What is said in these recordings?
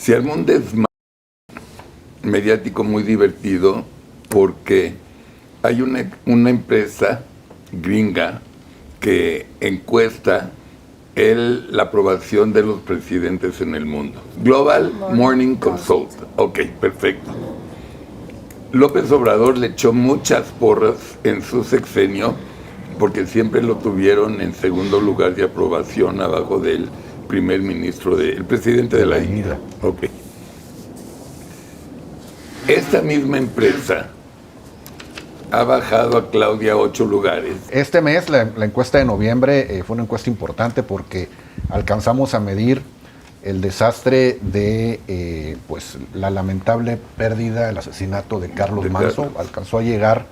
Se armó un desmadre mediático muy divertido porque hay una empresa gringa que encuesta la aprobación de los presidentes en el mundo. Global Morning Consult. Ok, perfecto. López Obrador le echó muchas porras en su sexenio porque siempre lo tuvieron en segundo lugar de aprobación abajo del primer ministro, el presidente de la India. Ok. Esta misma empresa ha bajado a Claudia 8 lugares. Este mes, la encuesta de noviembre fue una encuesta importante porque alcanzamos a medir el desastre de pues la lamentable pérdida, el asesinato de Carlos Manzo. Alcanzó a llegar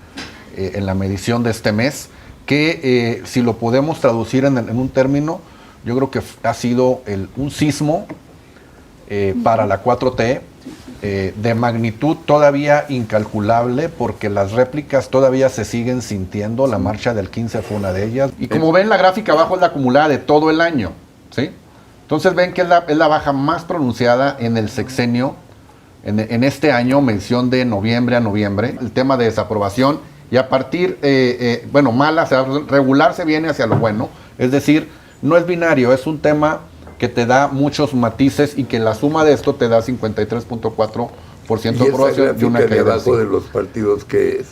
en la medición de este mes, que si lo podemos traducir en un término, yo creo que ha sido un sismo para la 4T, de magnitud todavía incalculable, porque las réplicas todavía se siguen sintiendo. La marcha del 15 fue una de ellas. Y como ven, la gráfica abajo es la acumulada de todo el año, ¿sí? Entonces ven que es la baja más pronunciada en el sexenio, en este año, mención de noviembre a noviembre, el tema de desaprobación. Y a partir, mala, regular se viene hacia lo bueno. Es decir, no es binario, es un tema que te da muchos matices y que la suma de esto te da 53.4% de aprobación y una caída debajo de los partidos que es.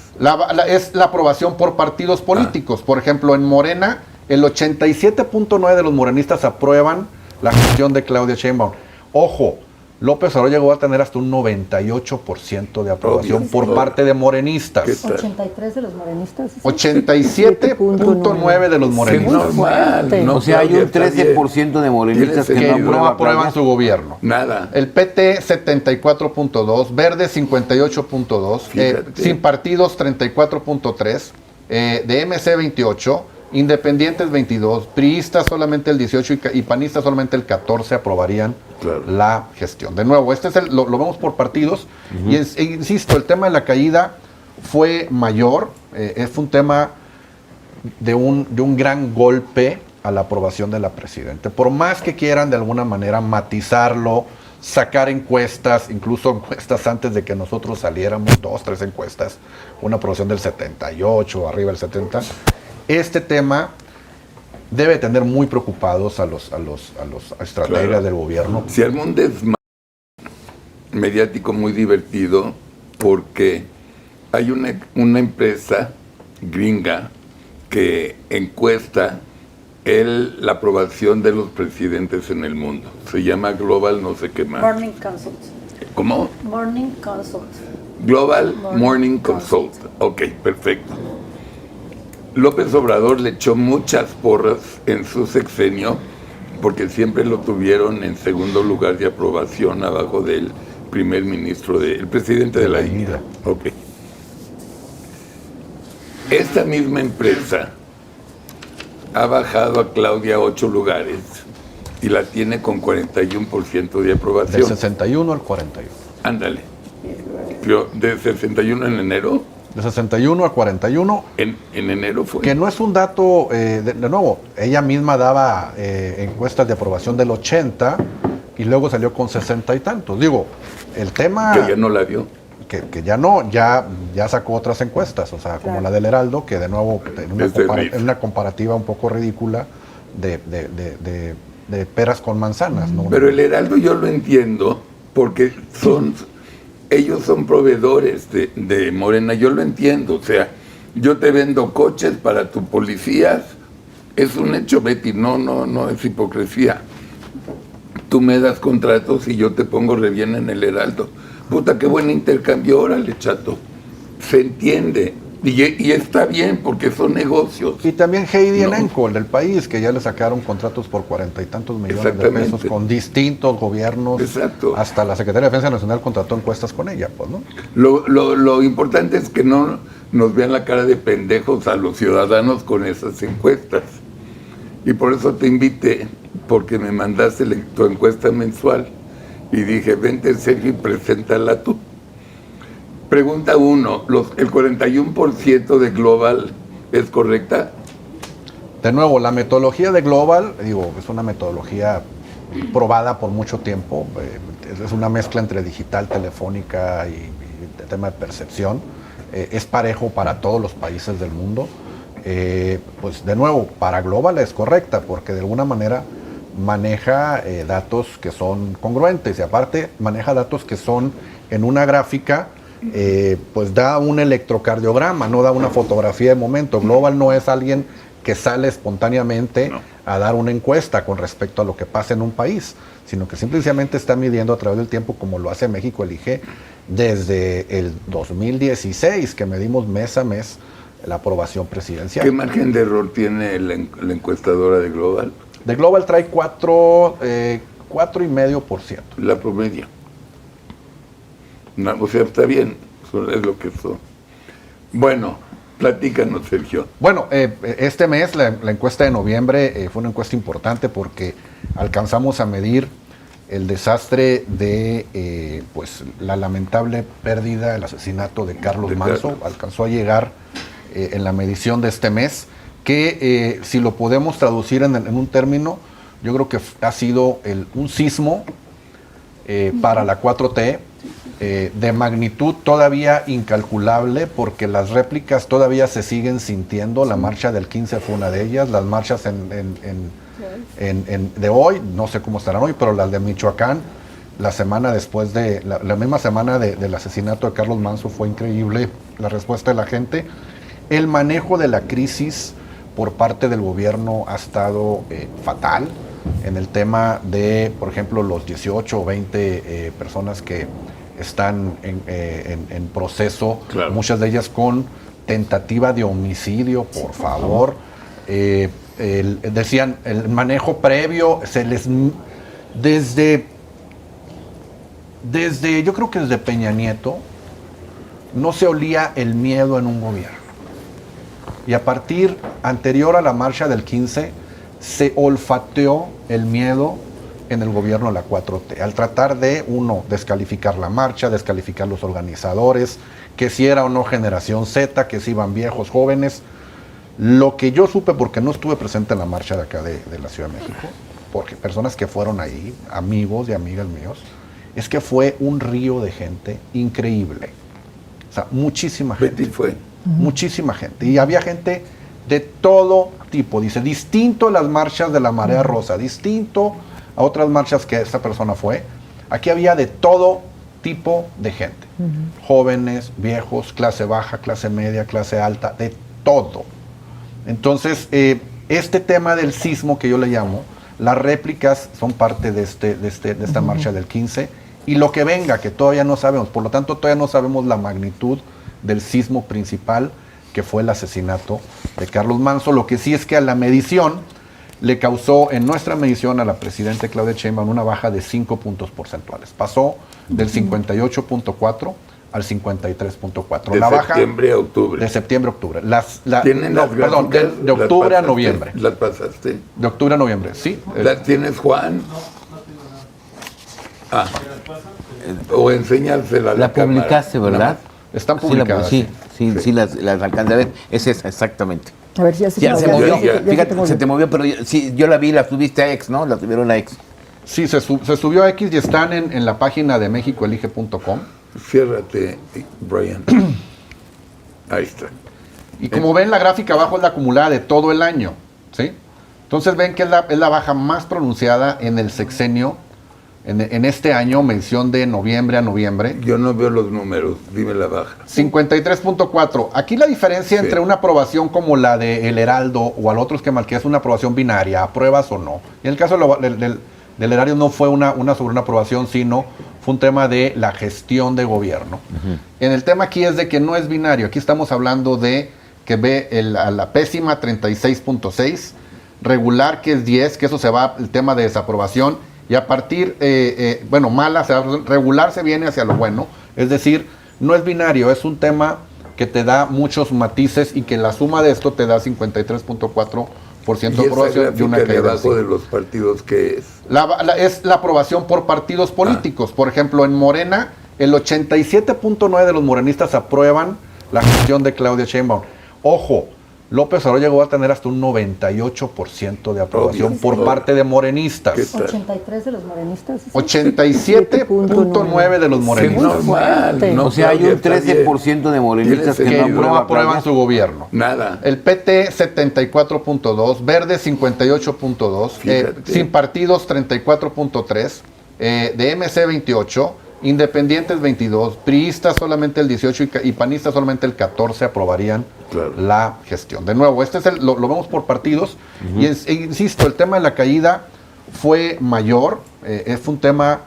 Es la aprobación por partidos políticos. Por ejemplo, en Morena, el 87.9% de los morenistas aprueban la gestión de Claudia Sheinbaum. Ojo, López Obrador llegó a tener hasta un 98% de aprobación por parte de morenistas. 83 de los morenistas. 87.9 de los morenistas. Sí, normal, o sea, hay un 13% de morenistas que no aprueban su gobierno. Nada. El PT 74.2, Verde 58.2, sin partidos 34.3, de MC 28, Independientes 22, priistas solamente el 18 y panistas solamente el 14 aprobarían la gestión. De nuevo, lo vemos por partidos. Y insisto, el tema de la caída fue mayor, fue un tema de un gran golpe a la aprobación de la presidenta. Por más que quieran de alguna manera matizarlo, sacar encuestas, incluso encuestas antes de que nosotros saliéramos, 2, 3 encuestas, una aprobación del 78, arriba del 70. Este tema debe tener muy preocupados a los estrategas del gobierno. Se armó un desmadre mediático muy divertido porque hay una empresa gringa que encuesta la aprobación de los presidentes en el mundo. Se llama Global no sé qué más. Morning Consult. ¿Cómo? Morning Consult. Global Morning Consult. Ok, perfecto. López Obrador le echó muchas porras en su sexenio porque siempre lo tuvieron en segundo lugar de aprobación abajo del primer ministro, el presidente de la India. Ok. Esta misma empresa ha bajado a Claudia 8 lugares y la tiene con 41% de aprobación. Del 61 al 41. Ándale. Pero de 61 en enero. De 61 a 41. En enero fue. Que no es un dato, de nuevo, ella misma daba encuestas de aprobación del 80 y luego salió con 60 y tantos. Digo, el tema... Que ya no la dio. Que ya no, ya sacó otras encuestas, o sea, como la del Heraldo, que de nuevo, en una comparativa un poco ridícula de peras con manzanas, ¿no? Pero el Heraldo yo lo entiendo, porque ellos son proveedores de Morena, yo lo entiendo, o sea, yo te vendo coches para tus policías, es un hecho, Betty, no es hipocresía. Tú me das contratos y yo te pongo re bien en el Heraldo. Puta, qué buen intercambio, órale, chato. Se entiende. Y está bien, porque son negocios. Y también Heidi Elenco, el del país, que ya le sacaron contratos por 40 y tantos millones de pesos con distintos gobiernos. Exacto. Hasta la Secretaría de Defensa Nacional contrató encuestas con ella, pues, ¿no? Lo importante es que no nos vean la cara de pendejos a los ciudadanos con esas encuestas. Y por eso te invité, porque me mandaste tu encuesta mensual. Y dije, vente Sergio y preséntala tú. Pregunta 1, ¿el 41% de Global es correcta? De nuevo, la metodología de Global, es una metodología probada por mucho tiempo. Es una mezcla entre digital, telefónica y tema de percepción. Es parejo para todos los países del mundo. Pues de nuevo, para Global es correcta porque de alguna manera maneja datos que son congruentes y aparte maneja datos que son en una gráfica, pues da un electrocardiograma, no da una fotografía de momento. Global no es alguien que sale espontáneamente a dar una encuesta con respecto a lo que pasa en un país, sino que simplemente está midiendo a través del tiempo, como lo hace México Elige desde el 2016, que medimos mes a mes la aprobación presidencial. ¿Qué margen de error tiene la encuestadora de Global? De Global trae 4,5%. La promedio. No, o sea, está bien, es lo que son. Bueno, platícanos, Sergio. Bueno, este mes, la encuesta de noviembre, fue una encuesta importante porque alcanzamos a medir el desastre de pues la lamentable pérdida, el asesinato de Carlos Manso. Alcanzó a llegar en la medición de este mes, que si lo podemos traducir en un término, yo creo que ha sido un sismo para la 4T, de magnitud todavía incalculable, porque las réplicas todavía se siguen sintiendo. La marcha del 15 fue una de ellas, las marchas de hoy, no sé cómo estarán hoy, pero las de Michoacán, la semana después de, la misma semana del asesinato de Carlos Manso, fue increíble la respuesta de la gente. El manejo de la crisis por parte del gobierno ha estado fatal en el tema de, por ejemplo, los 18 o 20 personas que están en proceso, claro, muchas de ellas con tentativa de homicidio, por favor. Decían, el manejo previo, desde yo creo que desde Peña Nieto, no se olía el miedo en un gobierno. Y a partir, anterior a la marcha del 15, se olfateó el miedo en el gobierno de la 4T, al tratar de, uno, descalificar la marcha, descalificar los organizadores, que si era o no generación Z, que si iban viejos, jóvenes. Lo que yo supe, porque no estuve presente en la marcha de acá de la Ciudad de México, porque personas que fueron ahí, amigos y amigas míos, es que fue un río de gente increíble. O sea, muchísima gente. Betty fue. Muchísima gente. Y había gente de todo tipo. Dice, distinto a las marchas de la Marea Rosa, distinto a otras marchas que esta persona fue. Aquí había de todo tipo de gente. Jóvenes, viejos, clase baja, clase media, clase alta, de todo. Entonces, este tema del sismo que yo le llamo, las réplicas son parte de esta marcha del 15, y lo que venga, que todavía no sabemos. Por lo tanto, todavía no sabemos la magnitud del sismo principal, que fue el asesinato de Carlos Manso. Lo que sí es que a la medición le causó, en nuestra medición, a la presidenta Claudia Sheinbaum una baja de 5 puntos porcentuales. Pasó del 58.4 al 53.4. De la baja septiembre a octubre. De septiembre a octubre. Perdón, de octubre a noviembre. ¿Las pasaste? De octubre a noviembre, sí. ¿Las tienes, Juan? Ah. O enseñársela a la publicaste, cámara. ¿verdad? Están publicadas. Sí, las alcancé a ver. Es esa, exactamente. A ver si ya se movió. Ya. Fíjate, se te movió, pero sí, yo la vi, la subiste a X, ¿no? La subieron a X. Sí, se subió a X y están en la página de mexicoelige.com. Ciérrate, Brian. Ahí está. Y como ven, la gráfica abajo es la acumulada de todo el año, ¿sí? Entonces ven que es la baja más pronunciada en el sexenio, en este año, mención de noviembre a noviembre. Yo no veo los números, dime la baja. 53.4. Aquí la diferencia entre una aprobación como la de El Heraldo o al otro esquema, que es una aprobación binaria, apruebas o no. Y en el caso del Erario no fue sobre una aprobación, sino fue un tema de la gestión de gobierno. En el tema aquí es de que no es binario. Aquí estamos hablando de que ve a la pésima 36.6, regular que es 10, que eso se va el tema de desaprobación, y a partir, mala, regular se viene hacia lo bueno. Es decir, no es binario, es un tema que te da muchos matices y que la suma de esto te da 53.4% de aprobación y una caída debajo de los partidos que es. Es la aprobación por partidos políticos. Por ejemplo, en Morena, el 87.9 de los morenistas aprueban la gestión de Claudia Sheinbaum. Ojo, López Obrador llegó a tener hasta un 98% de aprobación Obvio. por parte de morenistas. ¿Qué tal? 83 de los morenistas. 87.9 de los Sí, morenistas normal. fuerte. No, O sea, hay Claudia, un está bien. 13% de morenistas Tiene que que no no aprueban aprueban su gobierno. Nada. El PT 74.2, Verde 58.2, Fíjate. Sin Partidos 34.3, de MC 28, Independientes 22, Priistas solamente el 18 y Panistas solamente el 14 aprobarían Claro. la gestión. De nuevo, este es lo vemos por partidos y insisto, el tema de la caída fue mayor, fue un tema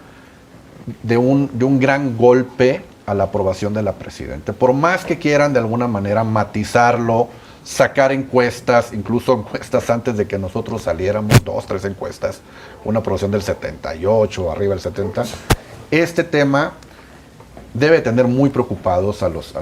de un gran golpe a la aprobación de la presidenta. Por más que quieran de alguna manera matizarlo, sacar encuestas, incluso encuestas antes de que nosotros saliéramos, 2, 3 encuestas, una aprobación del 78, arriba del 70, este tema debe tener muy preocupados a los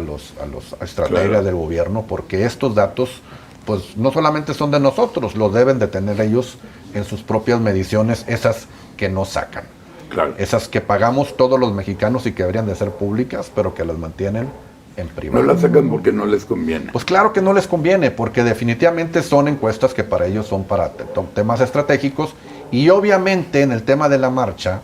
estrategas Claro. del gobierno, porque estos datos pues no solamente son de nosotros, los deben de tener ellos en sus propias mediciones, esas que no sacan. Claro. Esas que pagamos todos los mexicanos y que deberían de ser públicas, pero que las mantienen en No privado. la sacan porque no les conviene. Pues claro que no les conviene, porque definitivamente son encuestas que para ellos son para temas estratégicos, y obviamente en el tema de la marcha,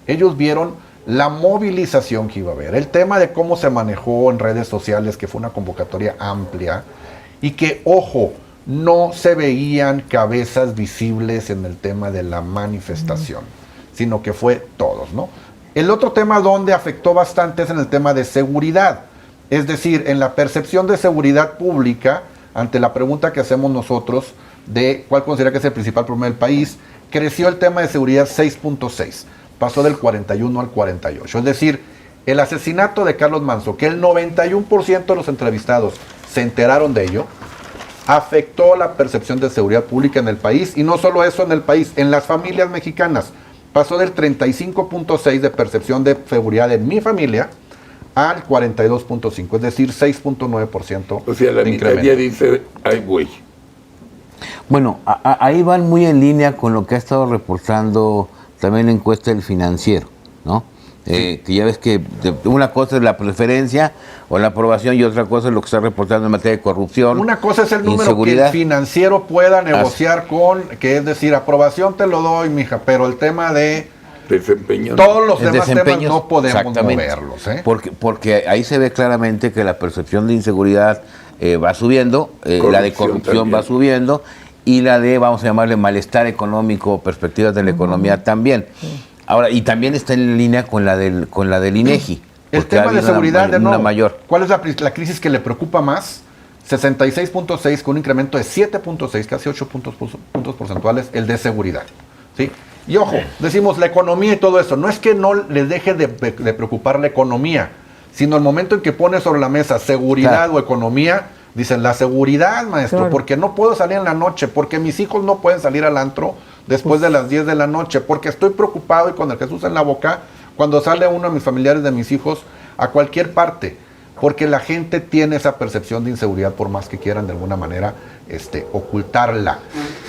ellos vieron la movilización que iba a haber, el tema de cómo se manejó en redes sociales, que fue una convocatoria amplia, y que, ojo, no se veían cabezas visibles en el tema de la manifestación, sino que fue todos, ¿no? El otro tema donde afectó bastante es en el tema de seguridad, es decir, en la percepción de seguridad pública, ante la pregunta que hacemos nosotros de cuál considera que es el principal problema del país, creció el tema de seguridad 6.6, pasó del 41 al 48, es decir, el asesinato de Carlos Manso, que el 91% de los entrevistados se enteraron de ello, afectó la percepción de seguridad pública en el país, y no solo eso en el país, en las familias mexicanas, pasó del 35.6 de percepción de seguridad en mi familia al 42.5, es decir, 6.9% O sea, la de mitad incremento. ya dice, ay, güey. Bueno, ahí van muy en línea con lo que ha estado reportando también la encuesta del Financiero, ¿no? Que ya ves que una cosa es la preferencia o la aprobación y otra cosa es lo que está reportando en materia de corrupción. Una cosa es el número que el inseguridad. financiero pueda negociar con, que es decir, aprobación te lo doy, mija, pero el tema de Desempeño. todos los El demás temas desempeño, no podemos exactamente. moverlos, ¿eh? Porque ahí se ve claramente que la percepción de inseguridad va subiendo, la de corrupción también. va subiendo, y la de, vamos a llamarle, malestar económico, perspectivas de la economía también. Ahora, y también está en línea con la del INEGI. El porque ha tema de habido seguridad, de una nuevo, mayor. ¿cuál es la crisis que le preocupa más? 66.6 con un incremento de 7.6, casi 8 puntos porcentuales, el de seguridad, ¿sí? Y ojo, decimos la economía y todo eso, no es que no les deje de preocupar la economía, sino el momento en que pone sobre la mesa seguridad Claro. o economía, dicen la seguridad, maestro, Claro. porque no puedo salir en la noche, porque mis hijos no pueden salir al antro después de las 10 de la noche, porque estoy preocupado y con el Jesús en la boca cuando sale uno de mis familiares, de mis hijos, a cualquier parte, porque la gente tiene esa percepción de inseguridad por más que quieran de alguna manera ocultarla.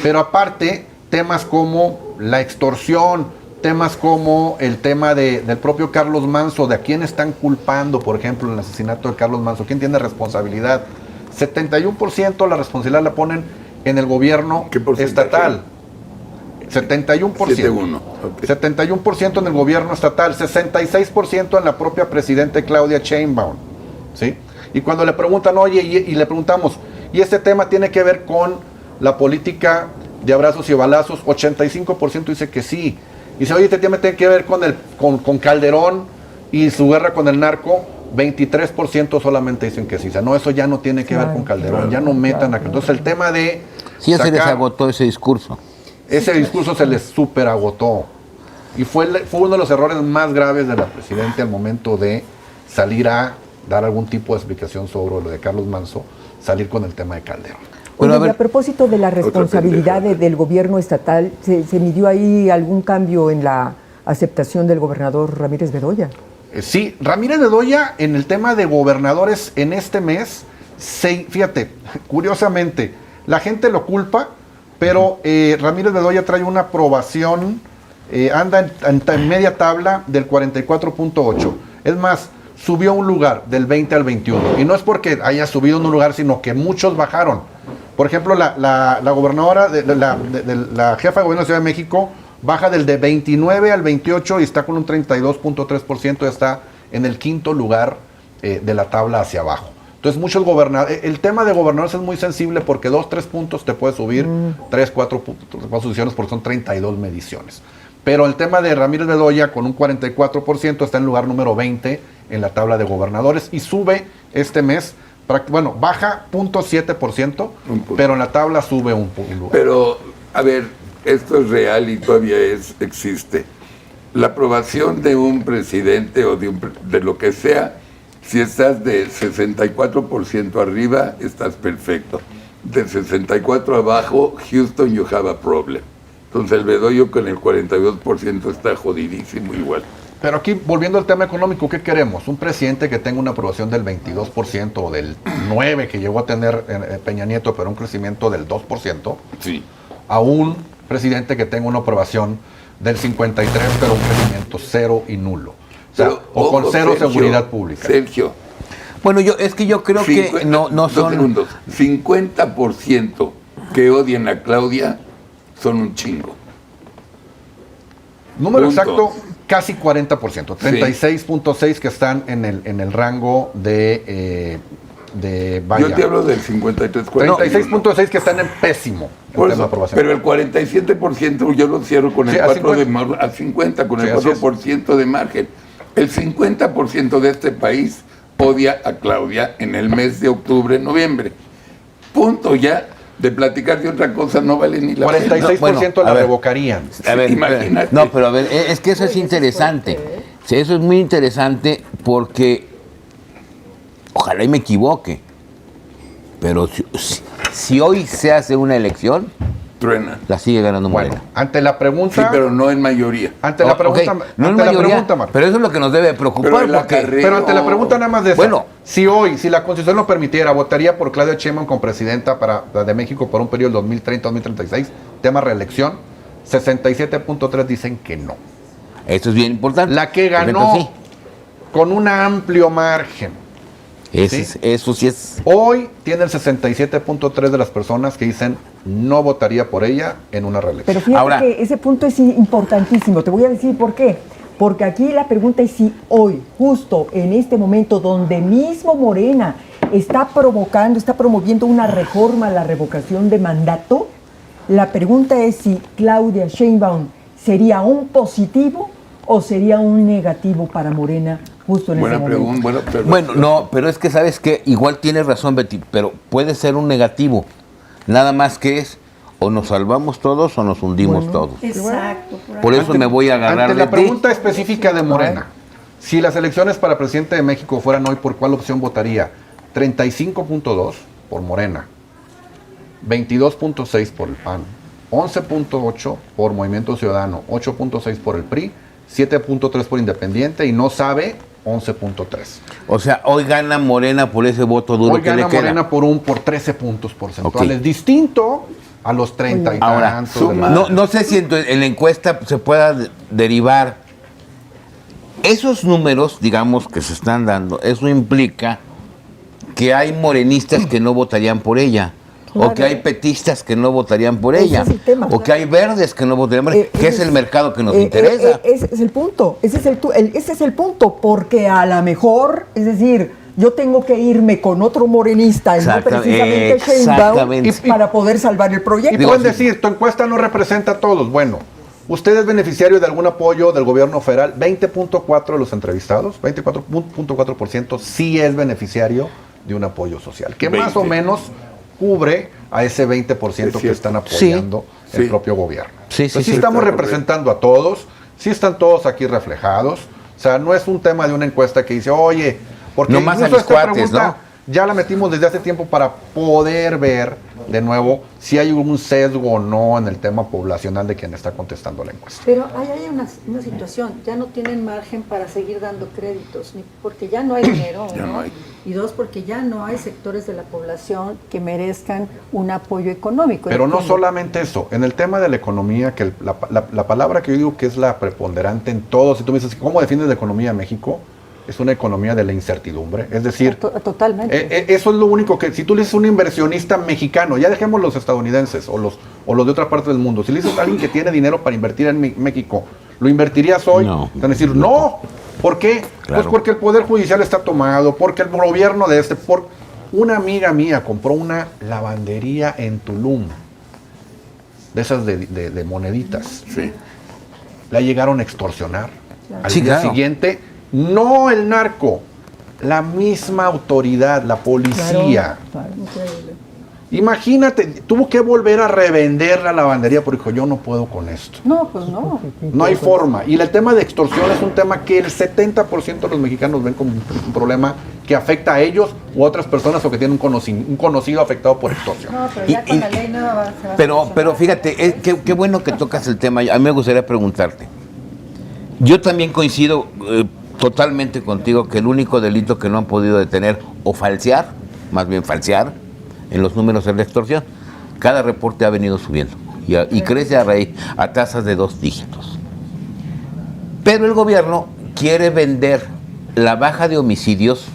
Pero aparte, temas como la extorsión, temas como el tema del propio Carlos Manso, de a quién están culpando, por ejemplo, en el asesinato de Carlos Manso, quién tiene responsabilidad. 71% la responsabilidad la ponen en el gobierno ¿Qué porcentaje? estatal. 71%. 7-1, ok. 71% en el gobierno estatal, 66% en la propia presidenta Claudia Sheinbaum, ¿sí? Y cuando le preguntan, oye, y le preguntamos, ¿y este tema tiene que ver con la política de abrazos y balazos? 85% dice que sí. Y dice, oye, ¿este tema tiene que ver con Calderón y su guerra con el narco? 23% solamente dicen que sí. O sea, no, eso ya no tiene que ver con Calderón, ya no metan a... Entonces el tema de... Sí, ya se les sacar- agotó ese discurso. ese discurso se les super agotó. Y fue uno de los errores más graves de la presidenta al momento de salir a dar algún tipo de explicación sobre lo de Carlos Manso, salir con el tema de Calderón. Bueno, Oye, a ver, y a propósito de la responsabilidad pendeja. del gobierno estatal, ¿se midió ahí algún cambio en la aceptación del gobernador Ramírez Bedoya? Sí, Ramírez Bedoya en el tema de gobernadores en este mes, fíjate, curiosamente, la gente lo culpa, pero Ramírez Bedoya trae una aprobación, anda en media tabla del 44.8. Es más, subió un lugar del 20 al 21. Y no es porque haya subido un lugar, sino que muchos bajaron. Por ejemplo, la gobernadora, la jefa de gobierno de Ciudad de México baja del de 29 al 28 y está con un 32.3%, está en el quinto lugar de la tabla hacia abajo. Entonces, muchos gobernadores, el tema de gobernadores es muy sensible porque 2, 3 puntos te puede subir, 3, 4 posiciones porque son 32 mediciones. Pero el tema de Ramírez Bedoya con un 44% está en lugar número 20 en la tabla de gobernadores y sube este mes, bueno, baja 0.7%, pero en la tabla sube un lugar. Pero, a ver, esto es real y todavía existe. La aprobación de un presidente o de lo que sea, si estás de 64% arriba, estás perfecto. De 64 abajo, Houston, you have a problem. Entonces el Bedoya con el 42% está jodidísimo igual. Pero aquí, volviendo al tema económico, ¿qué queremos? Un presidente que tenga una aprobación del 22% o del 9% que llegó a tener Peña Nieto, pero un crecimiento del 2%, Sí. a un presidente que tenga una aprobación del 53%, pero un crecimiento cero y nulo. O sea, Pero, o con ojo, cero Sergio, seguridad pública. Sergio, Bueno, yo creo que no dos son... segundos. 50% que odian a Claudia son un chingo. Número Punto. exacto, casi 40%, 36.6 que están en el rango de vaya. Yo te hablo del 53, 36.6 que están en pésimo en Por tema de eso, aprobación. pero el 47% yo lo cierro con el Sí, a 4 de 50. a 50, con Sí, el así es. 4% de margen. El 50% de este país odia a Claudia en el mes de octubre, noviembre. Punto ya. De platicar de otra cosa no vale ni la 46% Bueno, a la ver. revocarían. A ver, Imagínate. no, pero a ver, es que eso es interesante. Sí, eso es muy interesante porque ojalá y me equivoque. Pero si hoy se hace una elección, Truena. la sigue ganando Bueno, Morena. ante la pregunta, Sí, pero no en mayoría. ante la pregunta, Ok, no en ante la mayoría, pregunta, Marco. pero eso es lo que nos debe preocupar. Pero el porque, acarreo- Pero ante la pregunta nada más de esa, Bueno. si la Constitución lo permitiera, votaría por Claudia Sheinbaum como presidenta de México por un periodo 2030-2036, tema reelección, 67.3 dicen que no. eso es bien importante. La que Porque ganó entonces con un amplio margen. eso sí es. Hoy tiene el 67.3 de las personas que dicen no votaría por ella en una reelección. Pero fíjate Ahora- que ese punto es importantísimo. Te voy a decir por qué. Porque aquí la pregunta es si hoy, justo en este momento donde mismo Morena está promoviendo una reforma a la revocación de mandato, la pregunta es si Claudia Sheinbaum sería un positivo o sería un negativo para Morena justo en ese Buena momento. pregunta. Bueno, no, pero es que sabes que igual tienes razón, Betty, pero puede ser un negativo. Nada más que es o nos salvamos todos o nos hundimos todos. Exacto. Por eso me voy a agarrar Ante de la ti. pregunta específica de Morena, si las elecciones para presidente de México fueran hoy, ¿por cuál opción votaría? 35.2 por Morena, 22.6 por el PAN, 11.8 por Movimiento Ciudadano, 8.6 por el PRI, 7.3 por Independiente y no sabe 11.3. O sea, hoy gana Morena por ese voto duro Hoy que gana le queda. Morena por 13 puntos porcentuales, Ok. distinto a los 30 y Ahora, tantos. de la- no sé si en la encuesta se pueda derivar esos números, digamos, que se están dando. Eso implica que hay morenistas que no votarían por ella. Claro. O que hay petistas que no votarían por Ese ella. es el tema. O que hay verdes que no votarían por ella. Que es el mercado que nos ese interesa. es el punto, ese es el punto, porque a lo mejor, es decir, yo tengo que irme con otro morenista, y no precisamente Sheinbaum, exactamente. para poder salvar el Y proyecto. Digo, pueden sí. decir, tu encuesta no representa a todos. Bueno, usted es beneficiario de algún apoyo del gobierno federal. 20.4 de los entrevistados, 24.4% sí es beneficiario de un apoyo social, que más o 20. menos cubre a ese 20% que están apoyando el Sí. propio gobierno. Sí, Entonces, sí, sí estamos está representando a todos, sí están todos aquí reflejados. O sea, no es un tema de una encuesta que dice, oye, porque No más a incluso mis esta cuates, pregunta ¿no? ya la metimos desde hace tiempo para poder ver de nuevo si hay algún sesgo o no en el tema poblacional de quien está contestando la encuesta. Pero hay una situación, ya no tienen margen para seguir dando créditos, porque ya no hay dinero, Ya no hay. Y dos, porque ya no hay sectores de la población que merezcan un apoyo económico. Pero no Entiendo. solamente eso, en el tema de la economía, que la palabra que yo digo que es la preponderante en todos, si tú me dices, ¿cómo defiendes la economía de México? es una economía de la incertidumbre. Es decir, Totalmente. eso es lo único que, si tú le dices a un inversionista mexicano, ya dejemos los estadounidenses o los de otra parte del mundo, si le dices a alguien que tiene dinero para invertir en México, ¿lo invertirías hoy? No. Van a decir, no. ¿Por qué? Claro. Pues porque el Poder Judicial está tomado, porque el gobierno una amiga mía compró una lavandería en Tulum, de esas de moneditas. Sí. La llegaron a extorsionar. Al Sí, día claro. siguiente, no el narco, la misma autoridad, la policía. Claro. Increíble. Imagínate, tuvo que volver a revender la lavandería porque dijo, yo no puedo con esto. No, pues no. No hay forma. Y el tema de extorsión es un tema que el 70% de los mexicanos ven como un problema que afecta a ellos u a otras personas o que tienen un conocido afectado por extorsión. No, pero ya con la ley nueva se va a Pero solucionar. fíjate, qué bueno que tocas el tema. A mí me gustaría preguntarte. Yo también coincido totalmente contigo que el único delito que no han podido detener o falsear, más bien falsear, en los números es la extorsión. Cada reporte ha venido subiendo y crece a tasas de 2 dígitos. Pero el gobierno quiere vender la baja de homicidios,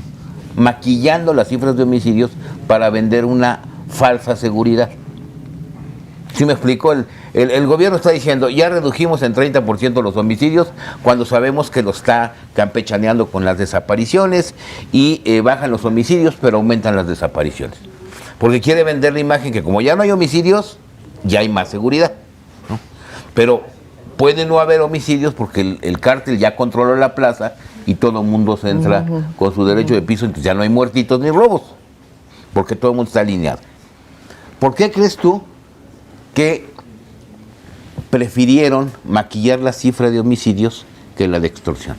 maquillando las cifras de homicidios para vender una falsa seguridad. ¿Sí me explico? El gobierno está diciendo, ya redujimos en 30% los homicidios, cuando sabemos que lo está campechaneando con las desapariciones y bajan los homicidios, pero aumentan las desapariciones. Porque quiere vender la imagen que como ya no hay homicidios, ya hay más seguridad, ¿no? Pero puede no haber homicidios porque el cártel ya controla la plaza y todo el mundo se entra con su derecho de piso, entonces ya no hay muertitos ni robos, porque todo el mundo está alineado. ¿Por qué crees tú que prefirieron maquillar la cifra de homicidios que la de extorsión?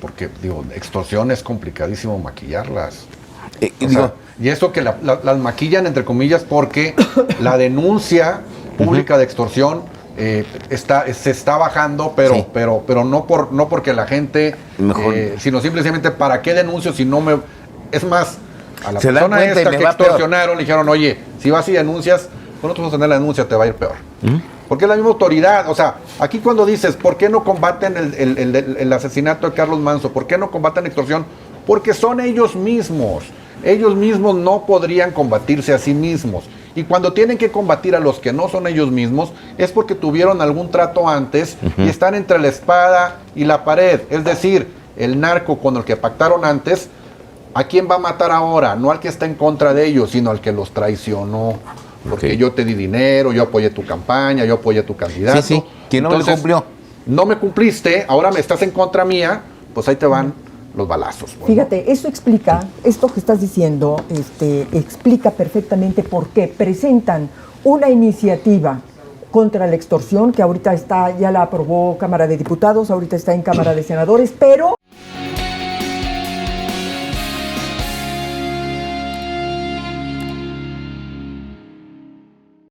Porque, digo, extorsión es complicadísimo maquillarlas. O Digo, sea, y eso que las maquillan, entre comillas, porque la denuncia pública de extorsión se está bajando, pero, Sí. pero no porque la gente, Mejor. sino simplemente, ¿para qué denuncio si no me...? Es más, a la Se dan persona cuenta y esta me que va peor. extorsionaron le dijeron, oye, si vas y denuncias, con nosotros vamos a tener la denuncia, te va a ir peor. Porque es la misma autoridad. O sea, aquí cuando dices, ¿por qué no combaten el asesinato de Carlos Manso? ¿Por qué no combaten la extorsión? Porque son ellos mismos. Ellos mismos no podrían combatirse a sí mismos. Y cuando tienen que combatir a los que no son ellos mismos, es porque tuvieron algún trato antes y están entre la espada y la pared. Es decir, el narco con el que pactaron antes, ¿a quién va a matar ahora? No al que está en contra de ellos, sino al que los traicionó. Porque Ok. yo te di dinero, yo apoyé tu campaña, yo apoyé tu candidato. Sí, sí, que no me lo cumplió. No me cumpliste, ahora me estás en contra mía, pues ahí te van los balazos. Pues, Fíjate, eso explica, esto que estás diciendo, explica perfectamente por qué presentan una iniciativa contra la extorsión, que ahorita ya la aprobó Cámara de Diputados, ahorita está en Cámara de Senadores, pero